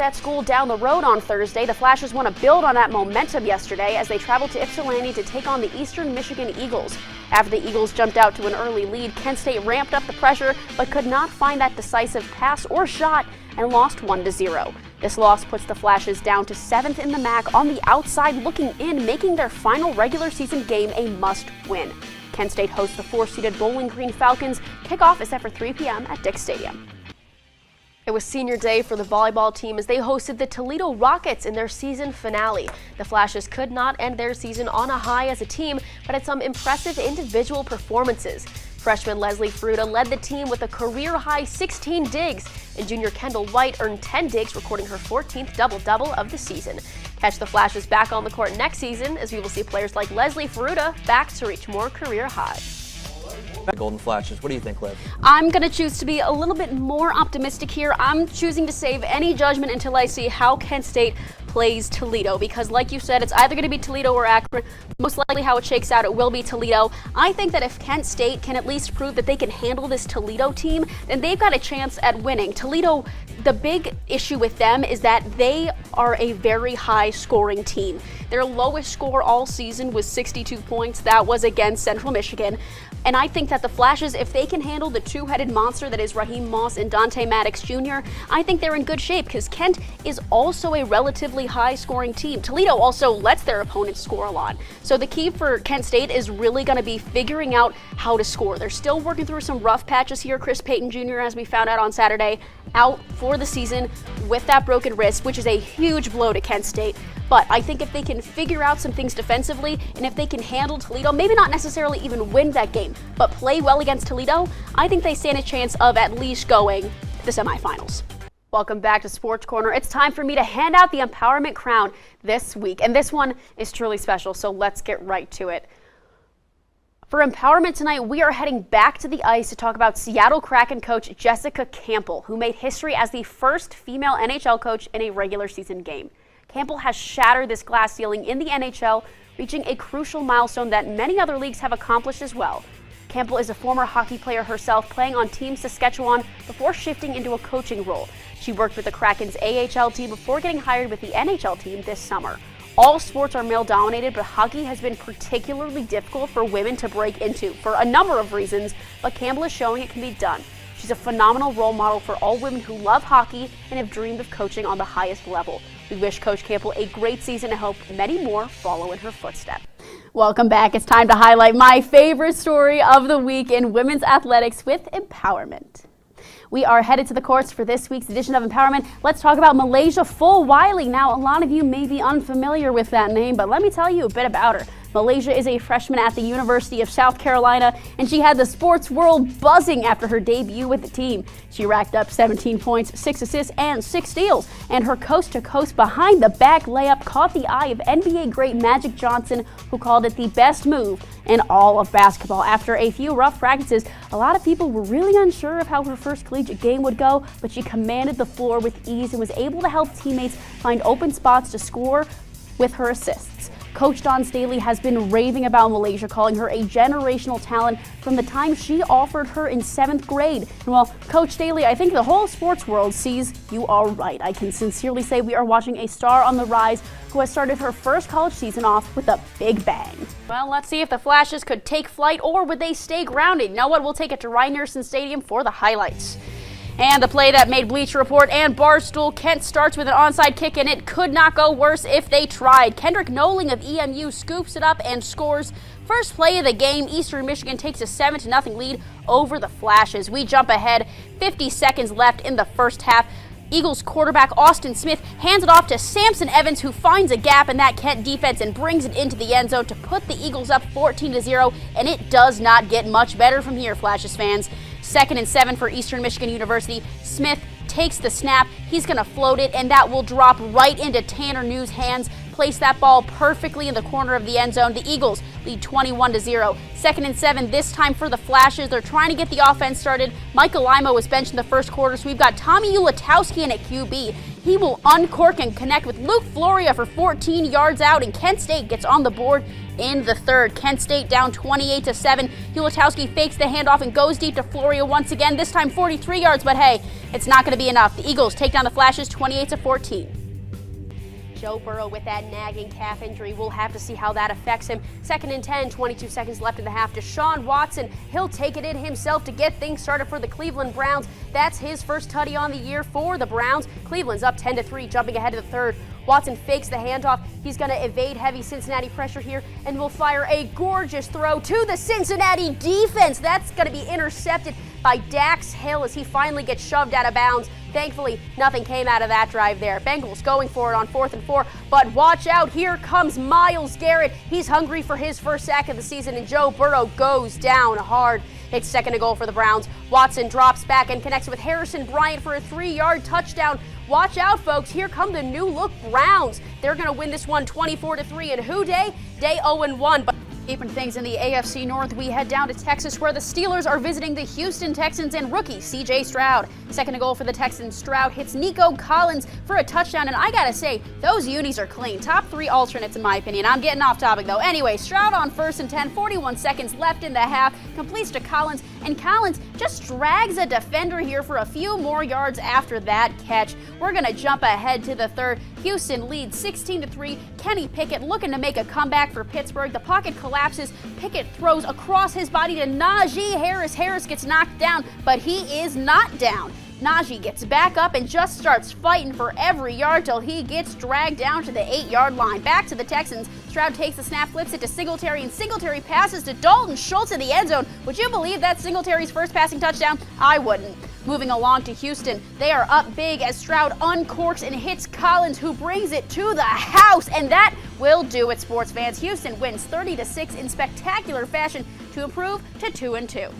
At school down the road on Thursday, the Flashes want to build on that momentum yesterday as they traveled to Ypsilanti to take on the Eastern Michigan Eagles. After the Eagles jumped out to an early lead, Kent State ramped up the pressure but could not find that decisive pass or shot and lost 1-0. This loss puts the Flashes down to 7th in the MAC on the outside looking in, making their final regular season game a must-win. Kent State hosts the 4-seeded Bowling Green Falcons. Kickoff is set for 3 p.m. at Dick's Stadium. It was senior day for the volleyball team as they hosted the Toledo Rockets in their season finale. The Flashes could not end their season on a high as a team, but had some impressive individual performances. Freshman Leslie Fruta led the team with a career-high 16 digs, and junior Kendall White earned 10 digs, recording her 14th double-double of the season. Catch the Flashes back on the court next season as we will see players like Leslie Fruta back to reach more career highs. Golden Flashes. What do you think, Liv? I'm going to choose to be a little bit more optimistic here. I'm choosing to save any judgment until I see how Kent State plays Toledo, because like you said, it's either going to be Toledo or Akron. Most likely how it shakes out, it will be Toledo. I think that if Kent State can at least prove that they can handle this Toledo team, then they've got a chance at winning. Toledo, the big issue with them is that they are a very high scoring team. Their lowest score all season was 62 points. That was against Central Michigan. And I think that the Flashes, if they can handle the two-headed monster that is Raheem Moss and Dante Maddox Jr., I think they're in good shape because Kent is also a relatively high-scoring team. Toledo also lets their opponents score a lot. So the key for Kent State is really going to be figuring out how to score. They're still working through some rough patches here. Chris Payton Jr., as we found out on Saturday, out for the season with that broken wrist, which is a huge blow to Kent State. But I think if they can figure out some things defensively, and if they can handle Toledo, maybe not necessarily even win that game, but play well against Toledo, I think they stand a chance of at least going to the semifinals. Welcome back to Sports Corner. It's time for me to hand out the Empowerment Crown this week, and this one is truly special, so let's get right to it. For Empowerment tonight, we are heading back to the ice to talk about Seattle Kraken coach Jessica Campbell, who made history as the first female NHL coach in a regular season game. Campbell has shattered this glass ceiling in the NHL, reaching a crucial milestone that many other leagues have accomplished as well. Campbell is a former hockey player herself, playing on Team Saskatchewan before shifting into a coaching role. She worked with the Kraken's AHL team before getting hired with the NHL team this summer. All sports are male-dominated, but hockey has been particularly difficult for women to break into for a number of reasons, but Campbell is showing it can be done. She's a phenomenal role model for all women who love hockey and have dreamed of coaching on the highest level. We wish Coach Campbell a great season and hope many more follow in her footsteps. Welcome back. It's time to highlight my favorite story of the week in women's athletics with Empowerment. We are headed to the courts for this week's edition of Empowerment. Let's talk about Malaysia Fulwiley. Now, a lot of you may be unfamiliar with that name, but let me tell you a bit about her. Malaysia is a freshman at the University of South Carolina, and she had the sports world buzzing after her debut with the team. She racked up 17 points, 6 assists, and 6 steals, and her coast-to-coast behind-the-back layup caught the eye of NBA great Magic Johnson, who called it the best move in all of basketball. After a few rough practices, a lot of people were really unsure of how her first collegiate game would go, but she commanded the floor with ease and was able to help teammates find open spots to score with her assists. Coach Dawn Staley has been raving about Malaysia, calling her a generational talent from the time she offered her in 7th grade. And well, Coach Staley, I think the whole sports world sees you are right. I can sincerely say we are watching a star on the rise who has started her first college season off with a big bang. Well, let's see if the Flashes could take flight or would they stay grounded. You know what? We'll take it to Rynearson Stadium for the highlights. And the play that made Bleacher Report and Barstool, Kent starts with an onside kick, and it could not go worse if they tried. Kendrick Noling of EMU scoops it up and scores. First play of the game, Eastern Michigan takes a 7-0 lead over the Flashes. We jump ahead, 50 seconds left in the first half. Eagles quarterback Austin Smith hands it off to Samson Evans, who finds a gap in that Kent defense and brings it into the end zone to put the Eagles up 14-0, and it does not get much better from here, Flashes fans. 2nd and 7 for Eastern Michigan University. Smith takes the snap. He's going to float it, and that will drop right into Tanner New's hands. Place that ball perfectly in the corner of the end zone. The Eagles lead 21-0. 2nd and 7 this time for the Flashes. They're trying to get the offense started. Michael Lima was benched in the first quarter, so we've got Tommy Ulatowski in at QB. He will uncork and connect with Luke Floria for 14 yards out, and Kent State gets on the board in the third. Kent State down 28-7. Hulitowski fakes the handoff and goes deep to Floria once again, this time 43 yards, but hey, it's not going to be enough. The Eagles take down the Flashes 28-14. Joe Burrow with that nagging calf injury. We'll have to see how that affects him. 2nd and 10, 22 seconds left in the half. Deshaun Watson, he'll take it in himself to get things started for the Cleveland Browns. That's his first tutty on the year for the Browns. Cleveland's up 10-3, jumping ahead of the third. Watson fakes the handoff. He's going to evade heavy Cincinnati pressure here and will fire a gorgeous throw to the Cincinnati defense. That's going to be intercepted by Dax Hill as he finally gets shoved out of bounds. Thankfully, nothing came out of that drive there. Bengals going for it on 4th and 4, but watch out, here comes Myles Garrett. He's hungry for his first sack of the season, and Joe Burrow goes down hard. It's 2nd and goal for the Browns. Watson drops back and connects with Harrison Bryant for a 3-yard touchdown. Watch out, folks. Here come the new-look Browns. They're going to win this one 24-3. And who day? Day 0-1. But keeping things in the AFC North, we head down to Texas where the Steelers are visiting the Houston Texans and rookie C.J. Stroud. 2nd and goal for the Texans. Stroud hits Nico Collins for a touchdown, and I gotta say, those unis are clean. Top 3 alternates in my opinion. I'm getting off topic though. Anyway, Stroud on 1st and 10, 41 seconds left in the half, completes to Collins, and Collins just drags a defender here for a few more yards after that catch. We're gonna jump ahead to the third. Houston leads 16-3. Kenny Pickett looking to make a comeback for Pittsburgh. The pocket collapses. Pickett throws across his body to Najee Harris. Harris gets knocked down, but he is not down. Najee gets back up and just starts fighting for every yard till he gets dragged down to the 8-yard line. Back to the Texans. Stroud takes the snap, flips it to Singletary, and Singletary passes to Dalton Schultz in the end zone. Would you believe that's Singletary's first passing touchdown? I wouldn't. Moving along to Houston, they are up big as Stroud uncorks and hits Collins, who brings it to the house, and that will do it, sports fans. Houston wins 30-6 in spectacular fashion to improve to 2-2.